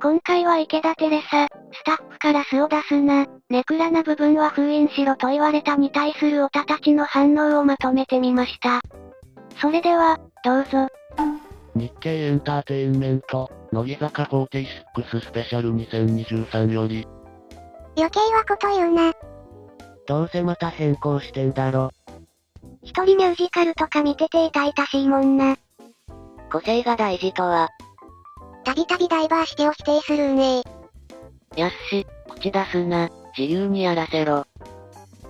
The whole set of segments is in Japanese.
今回は池田テレサ、スタッフから素を出すな、ネクラな部分は封印しろと言われたに対するオタたちの反応をまとめてみました。それでは、どうぞ。日経エンターテインメント、乃木坂46スペシャル2023より。余計はこと言うな。どうせまた変更してんだろ。一人ミュージカルとか見てて痛々しいもんな。個性が大事とは。たびたびダイバーシティを否定する運営。やっし、口出すな、自由にやらせろ。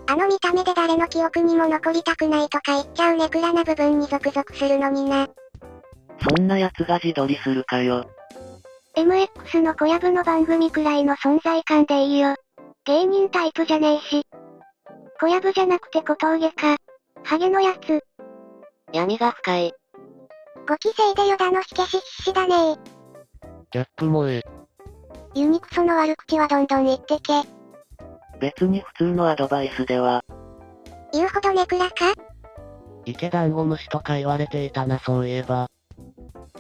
あの見た目で誰の記憶にも残りたくないとか言っちゃうネクラな部分にゾクゾクするのにな。そんな奴が自撮りするかよ。MX の小籔の番組くらいの存在感でいいよ。芸人タイプじゃねえし。小籔じゃなくて小峠か。ハゲのやつ。闇が深い。5期生でヨダの火消し必死だねギャップ萌え。ユニクソの悪口はどんどん言ってけ。別に普通のアドバイスでは。言うほどネクラか？池ダンゴムシとか言われていたなそういえば。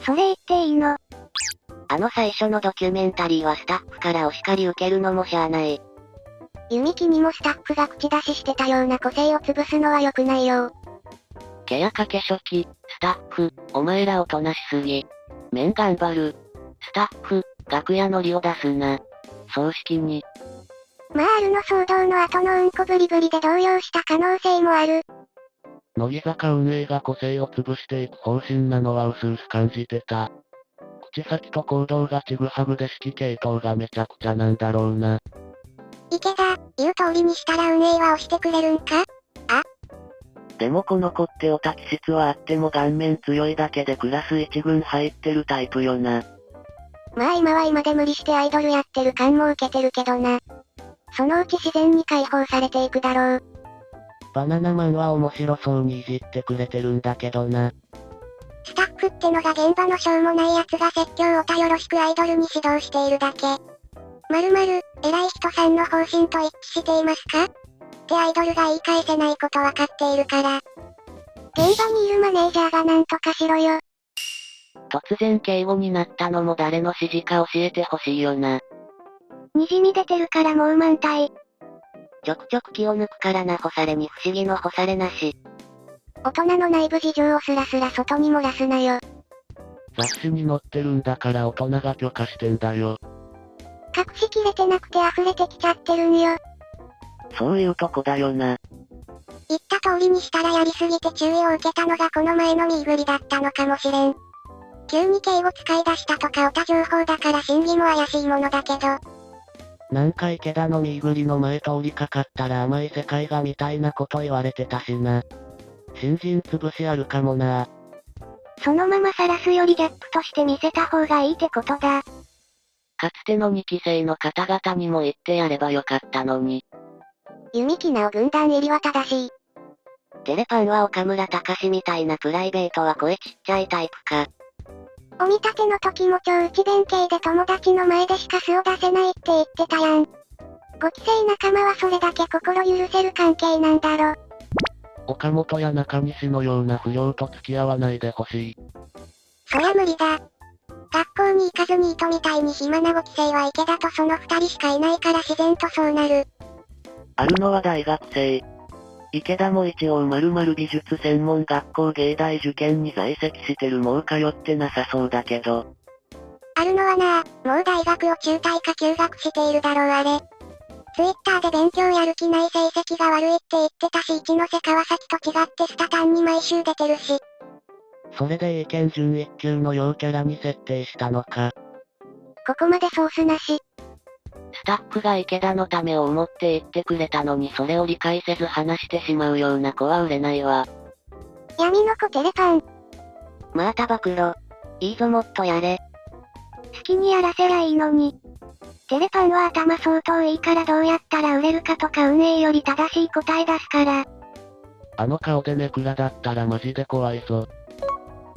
それ言っていいの？あの最初のドキュメンタリーはスタッフからお叱り受けるのもしゃあない。弓木にもスタッフが口出ししてたような個性を潰すのは良くないよ。ケアかけ初期、スタッフ、お前らおとなしすぎ。面頑張る。スタッフ、楽屋のりを出すな。葬式に。まああるの騒動の後のうんこブリブリで動揺した可能性もある。乃木坂運営が個性を潰していく方針なのは薄々感じてた。口先と行動がちぐはぐで指揮系統がめちゃくちゃなんだろうな。池田、言う通りにしたら運営は押してくれるんか？でもこの子ってオタ気質はあっても顔面強いだけでクラス1軍入ってるタイプよな。まあ今は今で無理してアイドルやってる感も受けてるけどな。そのうち自然に解放されていくだろう。バナナマンは面白そうにいじってくれてるんだけどな。スタッフってのが現場のしょうもない奴が説教オタよろしくアイドルに指導しているだけ。〇〇、偉い人さんの方針と一致していますか？ってアイドルが言い返せないことわかっているから。現場にいるマネージャーがなんとかしろよ。突然敬語になったのも誰の指示か教えてほしいよな。滲み出てるからもう満体。ちょくちょく気を抜くからな干されに不思議の干されなし。大人の内部事情をスラスラ外に漏らすなよ。雑誌に載ってるんだから大人が許可してんだよ。隠しきれてなくて溢れてきちゃってるんよ。そういうとこだよな。言った通りにしたらやりすぎて注意を受けたのがこの前のミーグリだったのかもしれん。急に敬語使い出したとかオタ情報だから真偽も怪しいものだけど。なんか池田のミーグリの前通りかかったら甘い世界がみたいなこと言われてたしな。新人潰しあるかもな。そのまま晒すよりギャップとして見せた方がいいってことだ。かつての2期生の方々にも言ってやればよかったのに。弓木直軍団入りは正しい。テレパンは岡村隆史みたいなプライベートは声ちっちゃいタイプか。お見立ての時も超内弁慶で友達の前でしか素を出せないって言ってたやん。5期生仲間はそれだけ心許せる関係なんだろ。岡本や中西のような不良と付き合わないでほしい。そりゃ無理だ。学校に行かずに糸みたいに暇な5期生は池田とその2人しかいないから自然とそうなる。あるのは大学生。池田も一応〇〇美術専門学校芸大受験に在籍してるもう通ってなさそうだけど。あるのはなもう大学を中退か休学しているだろうあれ。ツイッターで勉強やる気ない成績が悪いって言ってたし一ノ瀬川崎と違ってスタタンに毎週出てるし。それで英検準1級の陽キャラに設定したのか。ここまでソースなし。スタッフが池田のためを思って言ってくれたのにそれを理解せず話してしまうような子は売れないわ。闇の子テレパン。まあタバクロ。いいぞもっとやれ。好きにやらせりゃいいのに。テレパンは頭相当いいからどうやったら売れるかとか運営より正しい答え出すから。あの顔でネクラだったらマジで怖いぞ。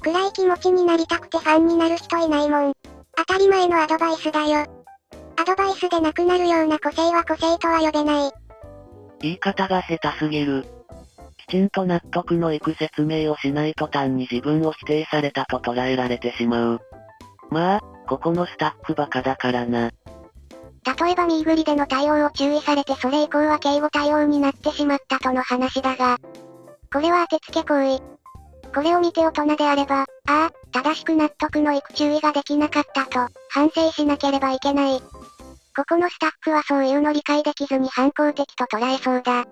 暗い気持ちになりたくてファンになる人いないもん。当たり前のアドバイスだよ。アドバイスでなくなるような個性は個性とは呼べない。言い方が下手すぎる。きちんと納得のいく説明をしないと単に自分を否定されたと捉えられてしまう。まあ、ここのスタッフバカだからな。例えば身ぐりでの対応を注意されてそれ以降は敬語対応になってしまったとの話だが、これは当てつけ行為。これを見て大人であれば、ああ、正しく納得のいく注意ができなかったと、反省しなければいけない。ここのスタッフはそういうの理解できずに反抗的と捉えそうだ。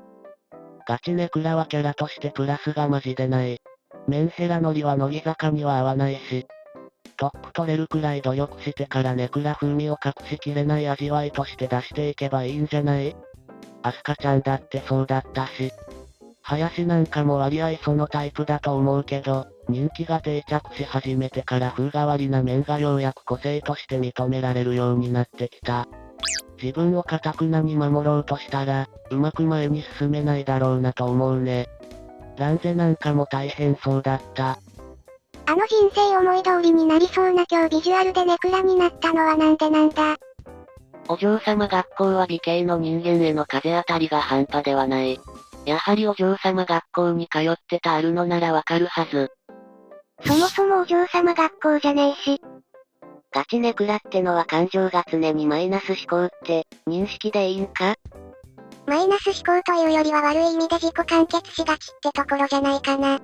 ガチネクラはキャラとしてプラスがマジでない。メンヘラノリは乃木坂には合わないし、トップ取れるくらい努力してからネクラ風味を隠しきれない味わいとして出していけばいいんじゃない？アスカちゃんだってそうだったし。林なんかも割合そのタイプだと思うけど、人気が定着し始めてから風変わりな面がようやく個性として認められるようになってきた。自分を堅くなに守ろうとしたら、うまく前に進めないだろうなと思うね。ランゼなんかも大変そうだった。あの人生思い通りになりそうな今日ビジュアルでネクラになったのはなんでなんだ。お嬢様学校は美形の人間への風当たりが半端ではない。やはりお嬢様学校に通ってたあるのならわかるはず。そもそもお嬢様学校じゃねえし。ガチネクラってのは感情が常にマイナス思考って、認識でいいんか？マイナス思考というよりは悪い意味で自己完結しがちってところじゃないかな。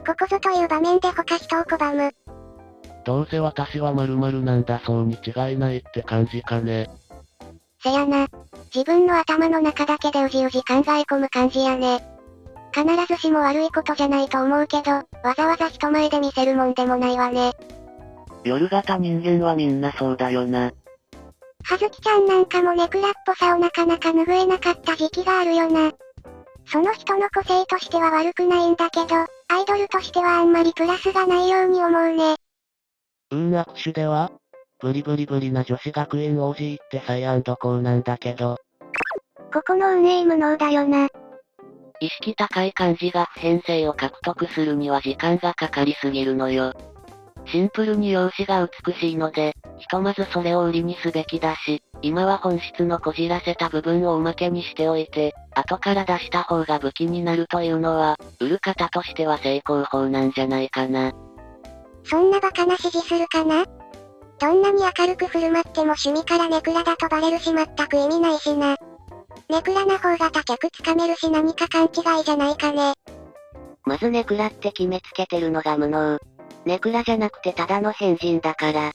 ここぞという場面で他人を拒む。どうせ私は〇〇なんだそうに違いないって感じかね。せやな。自分の頭の中だけでうじうじ考え込む感じやね。必ずしも悪いことじゃないと思うけど、わざわざ人前で見せるもんでもないわね。夜型人間はみんなそうだよな。はずきちゃんなんかもネクラっぽさをなかなか拭えなかった時期があるよな。その人の個性としては悪くないんだけど、アイドルとしてはあんまりプラスがないように思うね。握手ではブリブリブリな女子学院 OG ってサイ&コーなんだけど。ここの運営無能だよな。意識高い感じが普遍性を獲得するには時間がかかりすぎるのよ。シンプルに容姿が美しいので、ひとまずそれを売りにすべきだし、今は本質のこじらせた部分をおまけにしておいて、後から出した方が武器になるというのは、売る方としては成功法なんじゃないかな。そんなバカな指示するかな？どんなに明るく振る舞っても趣味からネクラだとバレるし全く意味ないしな。ネクラな方が他客つかめるし何か勘違いじゃないかね。まずネクラって決めつけてるのが無能。ネクラじゃなくてただの変人だから。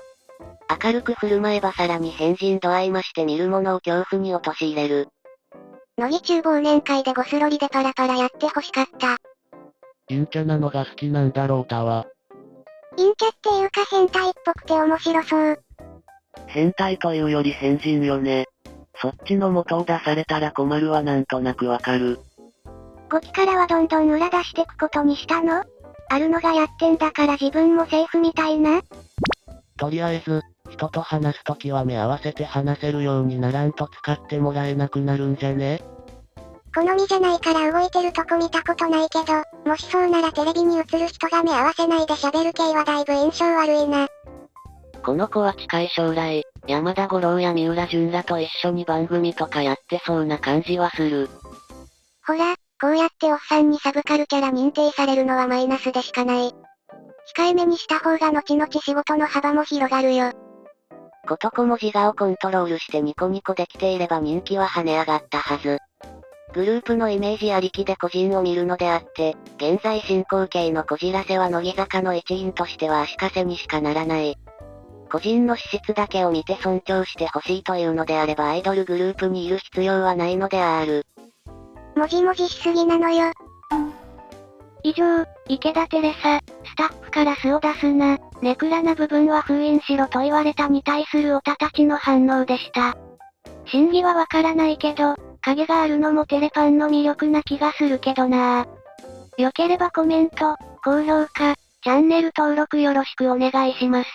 明るく振る舞えばさらに変人度合い増して見る者を恐怖に陥れる。乃木中忘年会でゴスロリでパラパラやって欲しかった。陰キャなのが好きなんだろうたわ。陰キャっていうか変態っぽくて面白そう。変態というより変人よね。そっちの元を出されたら困るはなんとなくわかる。5期からはどんどん裏出してくことにしたの？あるのがやってんだから自分もセーフみたいな。とりあえず、人と話すときは目合わせて話せるようにならんと使ってもらえなくなるんじゃね？好みじゃないから動いてるとこ見たことないけど、もしそうならテレビに映る人が目合わせないで喋る系はだいぶ印象悪いな。この子は近い将来、山田五郎や三浦淳らと一緒に番組とかやってそうな感じはする。ほら、こうやっておっさんにサブカルキャラ認定されるのはマイナスでしかない。控えめにした方が後々仕事の幅も広がるよ。ことこも自我をコントロールしてニコニコできていれば人気は跳ね上がったはず。グループのイメージありきで個人を見るのであって、現在進行形のこじらせは乃木坂の一員としては足かせにしかならない。個人の資質だけを見て尊重してほしいというのであればアイドルグループにいる必要はないのである。もじもじしすぎなのよ。以上、池田テレサ、スタッフから素を出すな、ネクラな部分は封印しろと言われたに対するオタたちの反応でした。真偽はわからないけど、影があるのもテレパンの魅力な気がするけどなぁ。よければコメント、高評価、チャンネル登録よろしくお願いします。